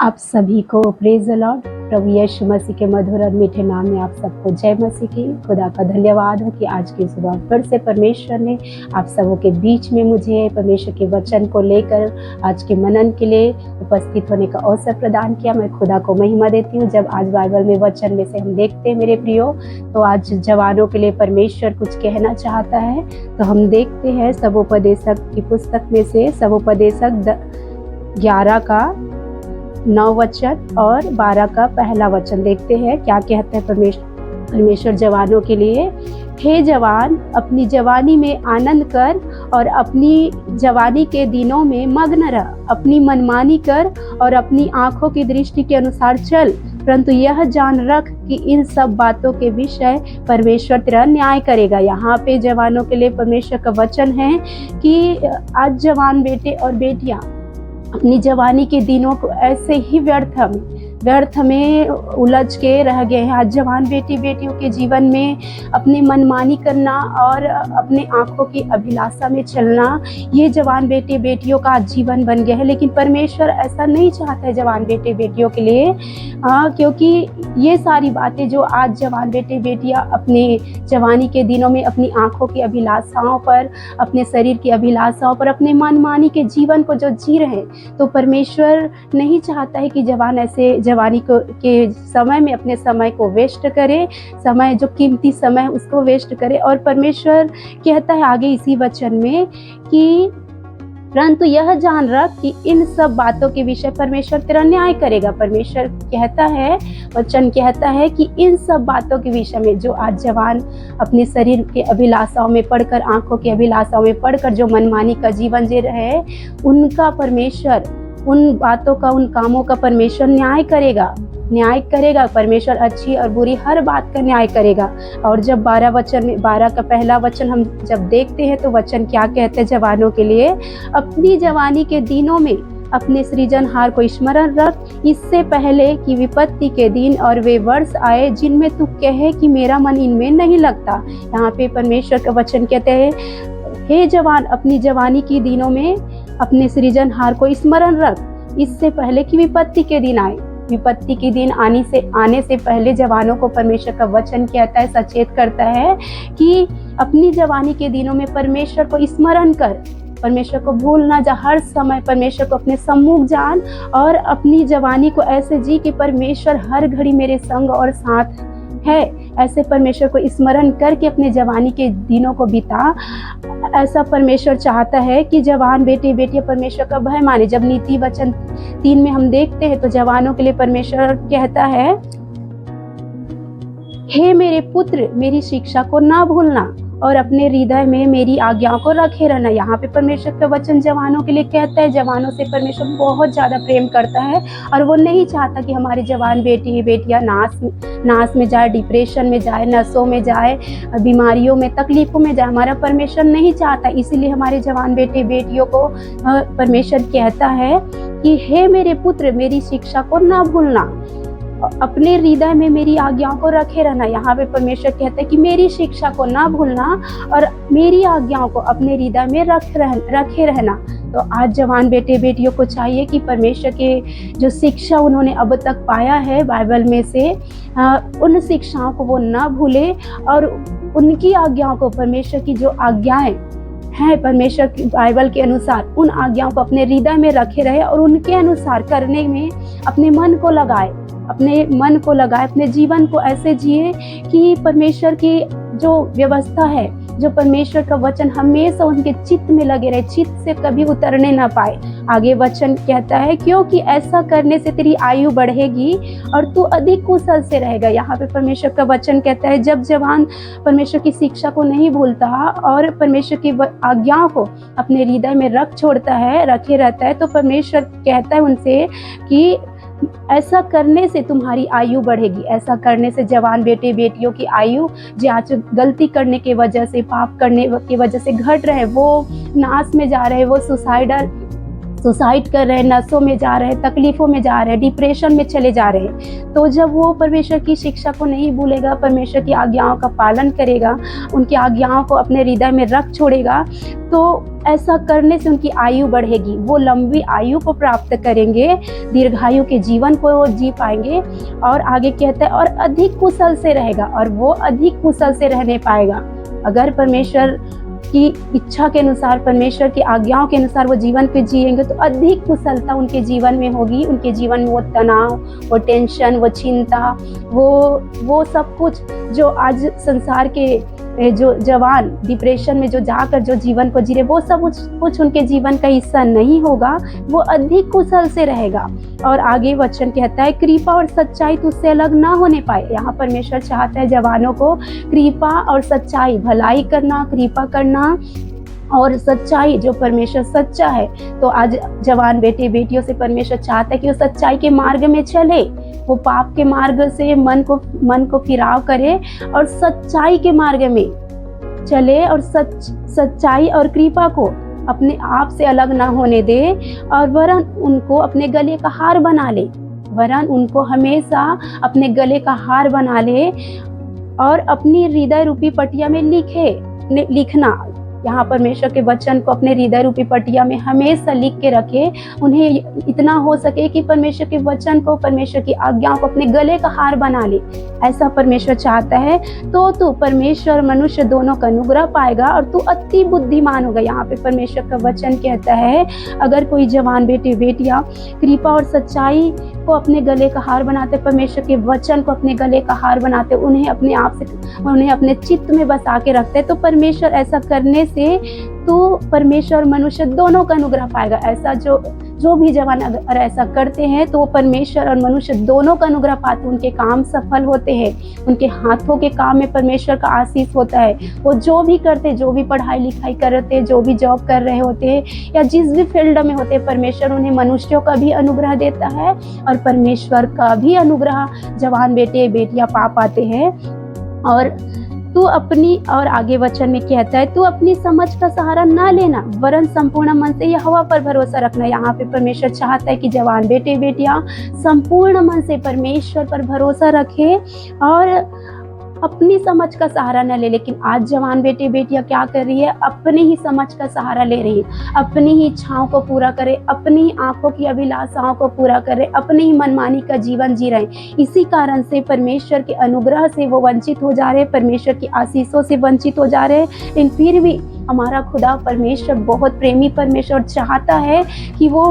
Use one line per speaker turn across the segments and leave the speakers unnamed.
आप सभी को प्रेज द लॉर्ड। प्रभु यीशु मसीह के मधुर और मीठे नाम में आप सबको जय मसीह की। खुदा का धन्यवाद हो कि आज की सुबह फिर से परमेश्वर ने आप सबों के बीच में मुझे परमेश्वर के वचन को लेकर आज के मनन के लिए उपस्थित होने का अवसर प्रदान किया। मैं खुदा को महिमा देती हूँ। जब आज बाइबल में वचन में से हम देखते हैं मेरे प्रियो, तो आज जवानों के लिए परमेश्वर कुछ कहना चाहता है। तो हम देखते हैं सबोपदेशक की पुस्तक में से सबोपदेशक 11 का 9 वचन और 12 का पहला वचन देखते हैं। क्या कहते हैं परमेश्वर जवानों के लिए। हे जवान, अपनी जवानी में आनंद कर और अपनी जवानी के दिनों में मग्न रह। अपनी मनमानी कर और अपनी आंखों की दृष्टि के अनुसार चल, परंतु यह जान रख कि इन सब बातों के विषय परमेश्वर तेरा न्याय करेगा। यहाँ पे जवानों के लिए परमेश्वर का वचन है कि आज जवान बेटे और बेटियां अपनी जवानी के दिनों को ऐसे ही व्यर्थ में उलझ के रह गए हैं। आज जवान बेटी बेटियों के जीवन में अपनी मनमानी करना और अपने आंखों की अभिलाषा में चलना, ये जवान बेटे बेटियों का जीवन बन गया है। लेकिन परमेश्वर ऐसा नहीं चाहता है जवान बेटे बेटियों के लिए, क्योंकि ये सारी बातें जो आज जवान बेटे बेटियां अपने जवानी के दिनों में अपनी आंखों की अभिलाषाओं पर, अपने शरीर की अभिलाषाओं पर, अपने मनमानी के जीवन को जो जी रहे हैं, तो परमेश्वर नहीं चाहता है कि जवान ऐसे जवानी को के समय में अपने समय को वेस्ट करे, समय जो कीमती समय उसको वेस्ट करे। और परमेश्वर कहता है आगे इसी वचन में कि परंतु यह जान रख कि इन सब बातों के विषय परमेश्वर तेरा न्याय करेगा। परमेश्वर कहता है, वचन कहता है कि इन सब बातों के विषय में जो आज जवान अपने शरीर के अभिलाषाओं में पढ़कर, आंखों की अभिलाषाओं में पढ़कर जो मनमानी का जीवन जी रहे हैं, उनका परमेश्वर, उन बातों का, उन कामों का परमेश्वर न्याय करेगा। परमेश्वर अच्छी और बुरी हर बात का न्याय करेगा। और जब 12 का पहला वचन हम जब देखते हैं, तो वचन क्या कहते हैं जवानों के लिए। अपनी जवानी के दिनों में अपने सृजनहार को स्मरण रख, इससे पहले कि विपत्ति के दिन और वे वर्ष आए जिनमें तू कहे कि मेरा मन इनमें नहीं लगता। यहाँ पे परमेश्वर का वचन कहते हैं, हे जवान, अपनी जवानी के दिनों में अपने सृजनहार को स्मरण रख, इससे पहले कि विपत्ति के दिन आए। विपत्ति के दिन आने से पहले जवानों को परमेश्वर का वचन कहता है, सचेत करता है कि अपनी जवानी के दिनों में परमेश्वर को स्मरण कर, परमेश्वर को भूल ना जा। हर समय परमेश्वर को अपने सम्मुख जान और अपनी जवानी को ऐसे जी कि परमेश्वर हर घड़ी मेरे संग और साथ है। ऐसे परमेश्वर को स्मरण करके अपने जवानी के दिनों को बिता। ऐसा परमेश्वर चाहता है कि जवान बेटे बेटियां परमेश्वर का भय माने। जब नीति वचन 3 में हम देखते हैं, तो जवानों के लिए परमेश्वर कहता है, हे मेरे पुत्र, मेरी शिक्षा को ना भूलना और अपने हृदय में मेरी आज्ञाओं को रखे रहना। यहाँ पे परमेश्वर का वचन जवानों के लिए कहता है। जवानों से परमेश्वर बहुत ज़्यादा प्रेम करता है और वो नहीं चाहता कि हमारे जवान बेटियां नाश में जाए, डिप्रेशन में जाए, नशों में जाए, बीमारियों में, तकलीफों में जाए। हमारा परमेश्वर नहीं चाहता। इसीलिए हमारे जवान बेटे बेटियों को परमेश्वर कहता है कि हे मेरे पुत्र, मेरी शिक्षा को ना भूलना, अपने हृदय में मेरी आज्ञाओं को रखे रहना। यहाँ पे परमेश्वर कहता है कि मेरी शिक्षा को ना भूलना और मेरी आज्ञाओं को अपने हृदय में रखे रहना। तो आज जवान बेटे बेटियों को चाहिए कि परमेश्वर के जो शिक्षा उन्होंने अब तक पाया है बाइबल में से, उन शिक्षाओं को वो ना भूले और उनकी आज्ञाओं को, परमेश्वर की जो आज्ञाएं हैं परमेश्वर की बाइबल के अनुसार, उन आज्ञाओं को अपने हृदय में रखे रहे और उनके अनुसार करने में अपने मन को लगाए, अपने जीवन को ऐसे जिए कि परमेश्वर की जो व्यवस्था है, जो परमेश्वर का वचन हमेशा उनके चित्त में लगे रहे, चित्त से कभी उतरने ना पाए। आगे वचन कहता है, क्योंकि ऐसा करने से तेरी आयु बढ़ेगी और तू अधिक कुशल से रहेगा। यहाँ पे परमेश्वर का वचन कहता है, जब जवान परमेश्वर की शिक्षा को नहीं भूलता और परमेश्वर की आज्ञाओं को अपने हृदय में रखे रहता है, तो परमेश्वर कहता है उनसे कि ऐसा करने से तुम्हारी आयु बढ़ेगी। ऐसा करने से जवान बेटे बेटियों की आयु जो आज गलती करने की वजह से, पाप करने की वजह से घट रहे, वो नाश में जा रहे, वो सुसाइड कर रहे हैं, नशों में जा रहे हैं, तकलीफ़ों में जा रहे हैं, डिप्रेशन में चले जा रहे हैं। तो जब वो परमेश्वर की शिक्षा को नहीं भूलेगा, परमेश्वर की आज्ञाओं का पालन करेगा, उनकी आज्ञाओं को अपने हृदय में रख छोड़ेगा, तो ऐसा करने से उनकी आयु बढ़ेगी, वो लंबी आयु को प्राप्त करेंगे, दीर्घायु के जीवन को वो जी पाएंगे। और आगे कहता है और अधिक कुशल से रहेगा, और वो अधिक कुशल से रहने पाएगा। अगर परमेश्वर की इच्छा के अनुसार, परमेश्वर की आज्ञाओं के अनुसार वो जीवन को जिएंगे तो अधिक कुशलता उनके जीवन में होगी। उनके जीवन में वो तनाव, वो टेंशन, वो चिंता, वो सब कुछ जो आज संसार के जो जवान डिप्रेशन में जो जाकर जो जीवन को जी रहे, वो सब कुछ उनके जीवन का हिस्सा नहीं होगा। वो अधिक कुशल से रहेगा। और आगे वचन कहता है कृपा और सच्चाई तुझसे अलग ना होने पाए। यहाँ परमेश्वर चाहता है जवानों को कृपा और सच्चाई, भलाई करना, कृपा करना और सच्चाई, जो परमेश्वर सच्चा है। तो आज जवान बेटे बेटियों से परमेश्वर चाहता है कि वो सच्चाई के मार्ग में चले, वो पाप के मार्ग से मन को फिराव करे और सच्चाई के मार्ग में चले, और सच्चाई और कृपा को अपने आप से अलग ना होने दे, और वरन उनको अपने गले का हार बना ले, वरन उनको हमेशा अपने गले का हार बना ले और अपनी हृदय रूपी पटिया में लिखना। यहाँ परमेश्वर के वचन को अपने हृदय रूपी पटिया में हमेशा लिख के रखे। उन्हें इतना हो सके कि परमेश्वर के वचन को, परमेश्वर की आज्ञाओं को अपने गले का हार बना ले। ऐसा परमेश्वर चाहता है। तो तू परमेश्वर मनुष्य दोनों का अनुग्रह पाएगा और तू अति बुद्धिमान होगा। यहाँ पे परमेश्वर का वचन कहता है अगर कोई जवान बेटे बेटियां कृपा और सच्चाई को अपने गले का हार बनाते, परमेश्वर के वचन को अपने गले का हार बनाते, उन्हें अपने आप से, उन्हें अपने चित्त में बसा के रखते, तो परमेश्वर ऐसा करने से तो परमेश्वर और मनुष्य दोनों का अनुग्रह पाएगा। ऐसा जो भी जवान अगर ऐसा करते हैं तो वो परमेश्वर और मनुष्य दोनों का अनुग्रह पाते, उनके काम सफल होते हैं, उनके हाथों के काम में परमेश्वर का आशीष होता है। वो जो भी करते, जो भी पढ़ाई लिखाई करते, जो भी जॉब कर रहे होते हैं या जिस भी फील्ड में होते हैं, परमेश्वर उन्हें मनुष्यों का भी अनुग्रह देता है और परमेश्वर का भी अनुग्रह जवान बेटे बेटियां पा पाते हैं। और तू अपनी, और आगे वचन में कहता है तू अपनी समझ का सहारा ना लेना, वरन संपूर्ण मन से यहोवा पर भरोसा रखना। यहाँ पे परमेश्वर चाहता है कि जवान बेटे बेटियां संपूर्ण मन से परमेश्वर पर भरोसा रखे और अपनी समझ का सहारा न ले। लेकिन आज जवान बेटे बेटियां क्या कर रही है? अपनी ही समझ का सहारा ले रही है, अपनी ही इच्छाओं को पूरा करे, अपनी ही आंखों की अभिलाषाओं को पूरा करे, अपनी ही मनमानी का जीवन जी रहे हैं। इसी कारण से परमेश्वर के अनुग्रह से वो वंचित हो जा रहे हैं, परमेश्वर की आशीषों से वंचित हो जा रहे हैं। लेकिन फिर भी हमारा खुदा परमेश्वर बहुत प्रेमी परमेश्वर चाहता है कि वो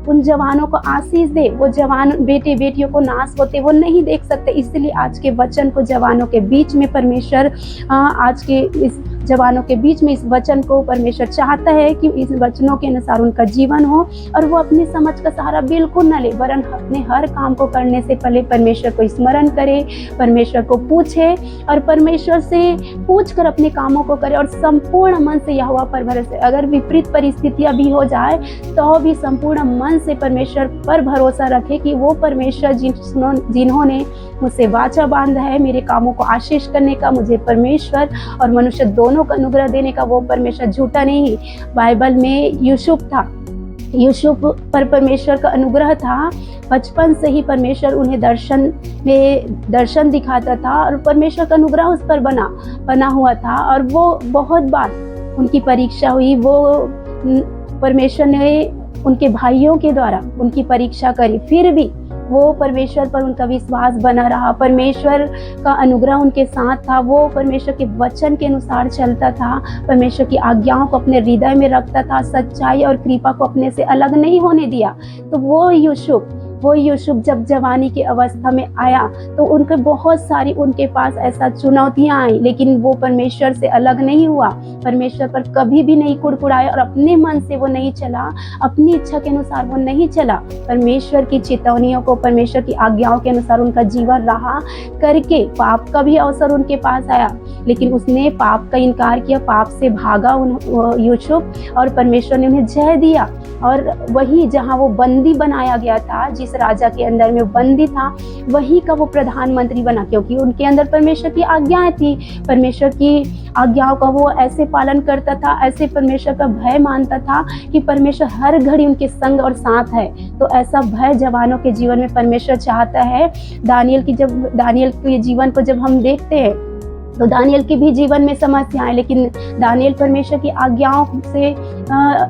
उन जवानों को आशीष दे। वो जवान बेटे बेटियों को नाश होते वो नहीं देख सकते, इसलिए आज के वचन को जवानों के बीच में परमेश्वर, आज के इस जवानों के बीच में इस वचन को परमेश्वर चाहता है कि इस वचनों के अनुसार उनका जीवन हो और वो अपनी समझ का सहारा बिल्कुल न ले, वरन अपने हर काम को करने से पहले परमेश्वर को स्मरण करे, परमेश्वर को पूछे और परमेश्वर से पूछ कर अपने कामों को करे और संपूर्ण मन से यहोवा पर भरोसा। अगर विपरीत परिस्थितियां भी हो जाए तो भी संपूर्ण मन से परमेश्वर पर भरोसा रखे कि वो परमेश्वर जिन्होंने मुझसे वाचा बांधा है मेरे कामों को आशीष करने का, मुझे परमेश्वर और मनुष्य दोनों का अनुग्रह देने का, वो परमेश्वर झूठा नहीं। बाइबल में यूसुफ था, यूसुफ पर परमेश्वर का अनुग्रह था। बचपन से ही परमेश्वर उन्हें दर्शन दिखाता था और परमेश्वर का अनुग्रह उस पर बना हुआ था। और वो बहुत बार उनकी परीक्षा हुई, वो परमेश्वर ने उनके भाइयों के द्वारा उनकी परीक्षा करी, फिर भी वो परमेश्वर पर उनका विश्वास बना रहा। परमेश्वर का अनुग्रह उनके साथ था, वो परमेश्वर के वचन के अनुसार चलता था, परमेश्वर की आज्ञाओं को अपने हृदय में रखता था, सच्चाई और कृपा को अपने से अलग नहीं होने दिया। तो वो यूसुफ जब जवानी की अवस्था में आया तो उनके बहुत सारी उनके पास ऐसा चुनौतियां आई, लेकिन वो परमेश्वर से अलग नहीं हुआ, परमेश्वर पर कभी भी नहीं कुड़कुड़ाया और अपने मन से वो नहीं चला, अपनी इच्छा के अनुसार वो नहीं चला। परमेश्वर की चेतावनियों को, परमेश्वर की आज्ञाओं के अनुसार उनका जीवन रहा करके पाप का भी अवसर उनके पास आया, लेकिन उसने पाप का इनकार किया, पाप से भागा यूसुफ और परमेश्वर ने उन्हें जय दिया। और वही जहाँ वो बंदी बनाया गया था, जिस उस राजा के अंदर में बंदी था, वही का वो प्रधानमंत्री बना, क्योंकि उनके अंदर परमेश्वर की आज्ञाएं थी। परमेश्वर की आज्ञाओं का वो ऐसे पालन करता था, ऐसे परमेश्वर का भय मानता था कि परमेश्वर हर घड़ी उनके संग और साथ है। तो ऐसा भय जवानों के जीवन में परमेश्वर चाहता है। दानियल के जीवन को जब हम देखते हैं तो दानियल के भी जीवन में समस्याएं, लेकिन दानियल परमेश्वर की आज्ञाओं से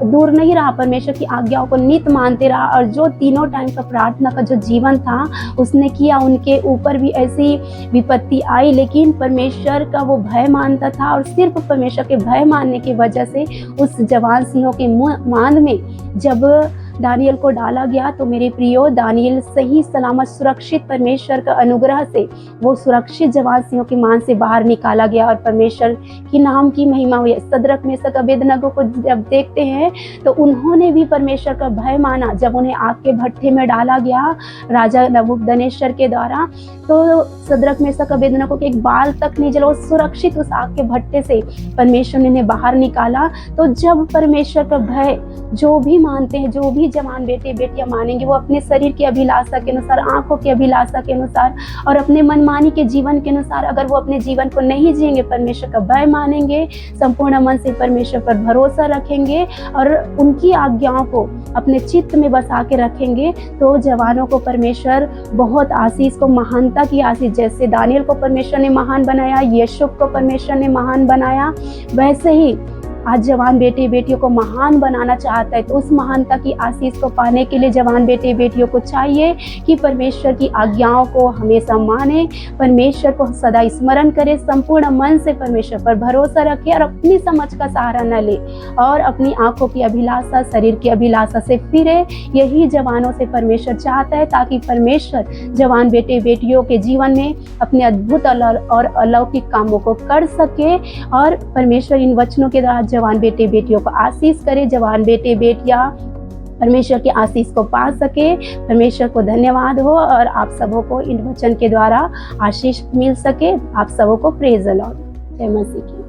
दूर नहीं रहा, परमेश्वर की आज्ञाओं को नित मानते रहा, और जो तीनों टाइम का प्रार्थना का जो जीवन था उसने किया। उनके ऊपर भी ऐसी विपत्ति आई, लेकिन परमेश्वर का वो भय मानता था, और सिर्फ परमेश्वर के भय मानने की वजह से उस जवान सिंहों के मान में जब दानियल को डाला गया, तो मेरे प्रियो, दानियल सही सलामत सुरक्षित परमेश्वर का अनुग्रह से वो सुरक्षित जवान सिंहों के मान से बाहर निकाला गया, और परमेश्वर की नाम की महिमा हुई। सद्रक मेशक अबेदनगो को जब देखते हैं तो उन्होंने भी परमेश्वर का भय माना। जब उन्हें आग के भट्ठे में डाला गया राजा नबूकदनेस्सर के द्वारा, तो सद्रक मेशक अबेदनगो के एक बाल तक नहीं जला, सुरक्षित उस आग के भट्ठे से परमेश्वर ने उन्हें बाहर निकाला। तो जब परमेश्वर का भय जो भी मानते हैं, जो भी जवान बेटे बेटियां मानेंगे, वो अपने शरीर की अभिलाषा के अनुसार, आंखों की अभिलाषा के अनुसार और अपने मनमानी के जीवन के अनुसार अगर वो अपने जीवन को नहीं जिएंगे, परमेश्वर का भय मानेंगे, संपूर्ण मन से परमेश्वर पर भरोसा रखेंगे और उनकी आज्ञाओं को अपने चित्त में बसा के रखेंगे, तो जवानों को परमेश्वर बहुत आशीष को, महानता की आशीष, जैसे दानियल को परमेश्वर ने महान बनाया, यशूब को परमेश्वर ने महान बनाया, वैसे ही आज जवान बेटे बेटियों को महान बनाना चाहता है। तो उस महानता की आशीष को पाने के लिए जवान बेटे बेटियों को चाहिए कि परमेश्वर की आज्ञाओं को हमेशा माने, परमेश्वर को सदा स्मरण करे, संपूर्ण मन से परमेश्वर पर भरोसा रखे और अपनी समझ का सहारा न ले और अपनी आंखों की अभिलाषा, शरीर की अभिलाषा से फिरे। यही जवानों से परमेश्वर चाहता है, ताकि परमेश्वर जवान बेटे बेटियों के जीवन में अपने अद्भुत और अलौकिक कामों को कर सके, और परमेश्वर इन वचनों के द्वारा जवान बेटे बेटियों को आशीष करे, जवान बेटे बेटियां परमेश्वर के आशीष को पा सके। परमेश्वर को धन्यवाद हो और आप सबों को इन वचन के द्वारा आशीष मिल सके। आप सबों को प्रेज द लॉर्ड। जय मसीह की।